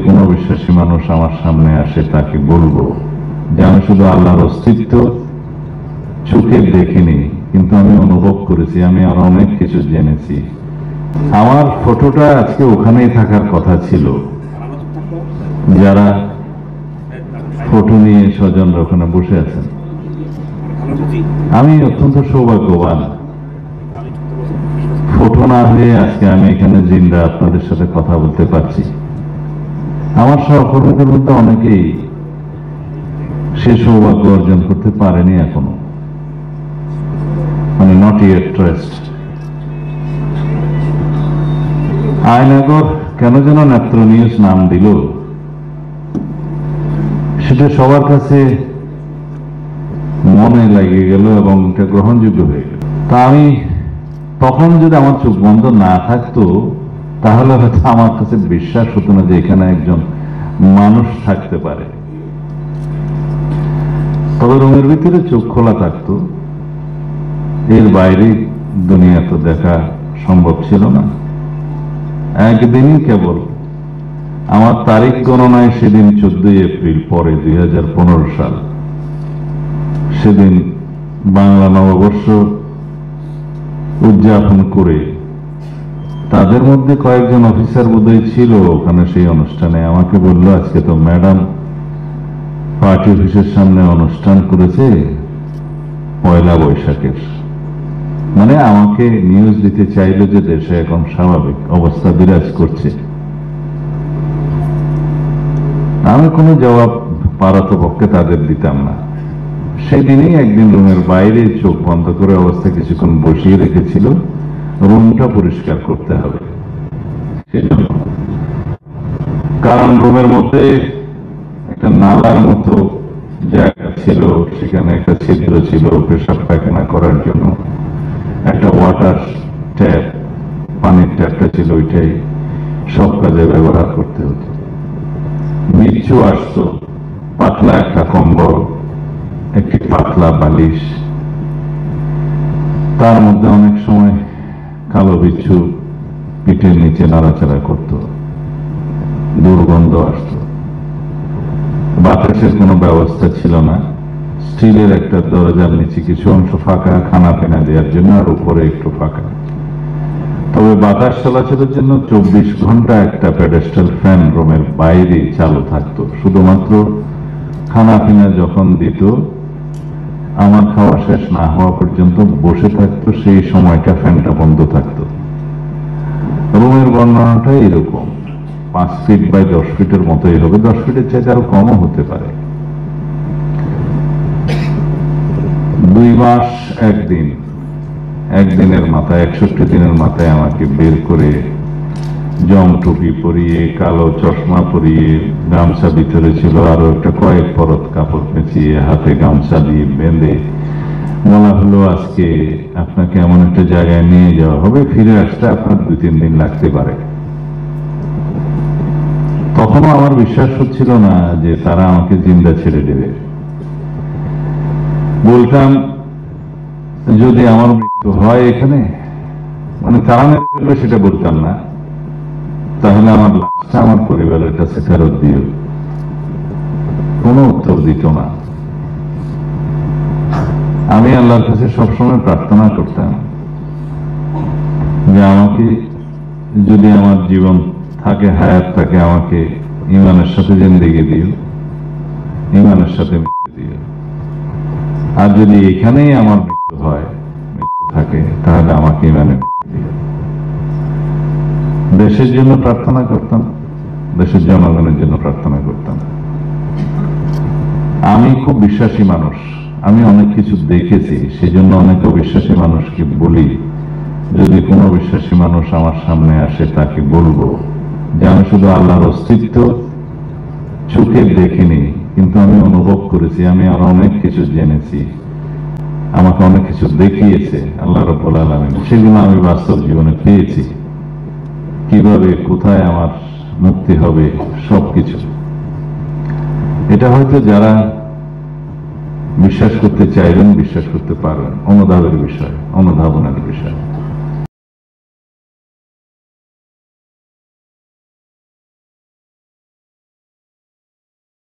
কোনো বিশ্বাসী মানুষ আমার সামনে আসে তাকে বলবো যে আমি শুধু আল্লাহর অস্তিত্ব চোখে দেখিনি, কিন্তু আমি অনুভব করেছি, আমি আরো অনেক কিছু জেনেছি। আমার ফটোটা আজকে ওখানেই থাকার কথা ছিল। যারা ফটো নিয়ে স্বজনরা ওখানে বসে আছেন, আমি অত্যন্ত সৌভাগ্যবান। ফটো না হয়ে আজকে আমি এখানে জিন্দা আপনাদের সাথে কথা বলতে পারছি। আমার সহকর্মীদের মধ্যে অনেকেই সে সৌভাগ্য অর্জন করতে পারেনি এখনো, মানে নট ইয়েট ট্রেস্ট। আয়নাগর কেন যেন নেত্র নিউজ নাম দিল, সেটা সবার কাছে মনে লাগে গেল এবং এটা গ্রহণযোগ্য হয়ে গেল। তা আমি তখন যদি আমার চোখ বন্ধ না থাকতো তাহলে হয়তো আমার কাছে বিশ্বাস হতো না যে এখানে একজন মানুষ থাকতে পারে। তবে রুমের ভিতরে চোখ খোলা থাকতো, এর বাইরে দুনিয়া তো দেখা সম্ভব ছিল না। একদিনই কেবল আমার তারিখ গণনায় সেদিন 14 এপ্রিল পরে 2015 সাল, সেদিন বাংলা নববর্ষ উদযাপন করে তাদের মধ্যে কয়েকজন অফিসার বোধহয় ছিল ওখানে সেই অনুষ্ঠানে। আমাকে বললো আজকে তো ম্যাডাম পার্টি অফিসের সামনে অনুষ্ঠান করেছে পয়লা বৈশাখের, মানে আমাকে নিউজ দিতে চাইলো যে দেশে এখন স্বাভাবিক অবস্থা বিরাজ করছে। আমি কোনো জবাব পারতপক্ষে তাদের দিতাম না। সেদিনই একদিন রুমের বাইরে চোখ বন্ধ করে অবস্থা কিছুক্ষণ বসিয়ে রেখেছিল, রুমটা পরিষ্কার করতে হবে সেজন্য। কারণ রুমের মধ্যে একটা নালার মতো জায়গা ছিল, সেখানে একটা ছিদ্র ছিল পেশাব পায়খানা করার জন্য, একটা ওয়াটার ট্যাপ, পানির ট্যাপটা ছিল, ওইটাই সব কাজে ব্যবহার করতে হতো। বিচ্ছু আসতো, পাতলা একটা কম্বল, একটি পাতলা বালিশ, তার মধ্যে অনেক সময় কালো বিচ্ছু পিঠের নিচে নাড়াচাড়া করত, দুর্গন্ধ আসত। বাতাসের কোনো ব্যবস্থা ছিল না। স্টিলের একটা দরজার নিচে কিছু অংশ ফাঁকা খানা পেনা দেওয়ার জন্য, আর উপরে একটু ফাঁকা। তবে বাতাস চলাচলের জন্য 24 ঘন্টা একটা প্যাডেস্টাল ফ্যান রুমের বাইরে চালু থাকতো। শুধুমাত্র খানা পিনা যখন দিত, আমার খাওয়া শেষ না হওয়া পর্যন্ত বসে থাকতো, সেই সময়টা ফ্যানটা বন্ধ থাকতো। রুমের বর্ণনাটা এরকম, 5 ফিট বাই 10 ফিটের মতোই হবে, 10 ফিটের চাইতে আরো কমও হতে পারে। 2 মাস একদিনের মাথায়, 61 দিনের মাথায় আমাকে বের করে জম টুপি পরিয়ে, কালো চশমা পরিয়ে, গামছা ভিতরে ছিল আরো একটা কয়েক পরত কাপড় পেঁচিয়ে, হাতে গামছা দিয়ে বেঁধে বলা হলো আজকে আপনাকে এমন একটা জায়গায় নিয়ে যাওয়া হবে, ফিরে আসতে আপনার 2-3 দিন লাগতে পারে। তখনও আমার বিশ্বাস হচ্ছিল না যে তারা আমাকে জিন্দা ছেড়ে দেবে। বলতাম যদি আমার মৃত্যু হয় এখানে, মানে তারা মেরে ফেলবে সেটা বলতাম না, তাহলে আমার লাশটা আমার পরিবারের কাছে ফেরত দিও। কোনো উত্তর দিত না। আমি আল্লাহর কাছে সবসময় প্রার্থনা করতাম যে আমাকে যদি আমার জীবন থাকে, হায়াত থাকে, আমাকে ইমানের সাথে জিন্দেগি দিও, ইমানের সাথে মৃত্যু দিও। আর যদি এখানেই আমার মৃত্যু হয়, মৃত্যু থাকে, তাহলে আমাকে ইমানে মৃত্যু দিও। দেশের জন্য প্রার্থনা করতাম, দেশের জনগণের জন্য প্রার্থনা করতাম। আমি খুব বিশ্বাসী মানুষ, আমি অনেক কিছু দেখেছি, সেজন্য অনেক অবিশ্বাসী মানুষকে বলি যদি কোনো বিশ্বাসী মানুষ আমার সামনে আসে তাকে বলবো যে আমি শুধু আল্লাহর অস্তিত্ব চোখে দেখিনি, কিন্তু আমি অনুভব করেছি, আমি আরো অনেক কিছু জেনেছি, আমাকে অনেক কিছু দেখিয়েছে আল্লাহ রাব্বুল আলামিন, সেগুলো আমি বাস্তব জীবনে পেয়েছি। কিভাবে, কোথায় আমার মুক্তি হবে, সবকিছু। এটা হয়তো যারা বিশ্বাস করতে চাইবেন বিশ্বাস করতে পারবেন, অনুধাবনের বিষয়।